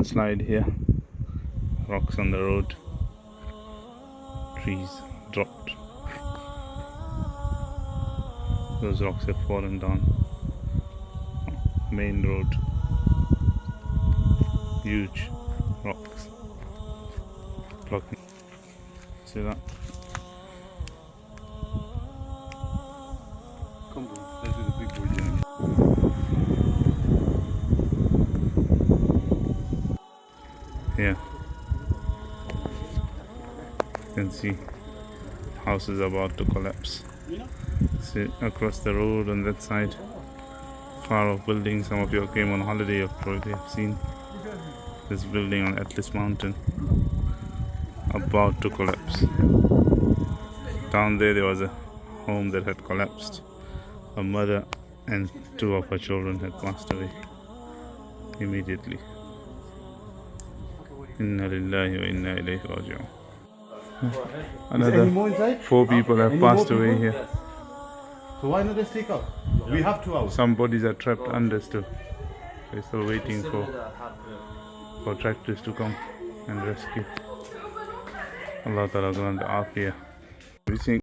slide here. Rocks on the road. Trees dropped. Those rocks have fallen down. Main road. Huge rocks blocking. See that? Come on, let's do the big boy journey. Here you can see houses about to collapse. See across the road on that side, far off buildings. Some of you came on holiday, you've probably have seen this building on Atlas Mountain about to collapse. Down there was a home that had collapsed. A mother and two of her children had passed away immediately. Inna lillahi wa inna ilayhi raji'un. Another 4 people have passed away here. So why not just take out? We have 2 hours. Some bodies are trapped under still. They're still waiting for tractors to come and rescue. Allah Ta'ala grant afiyah. We think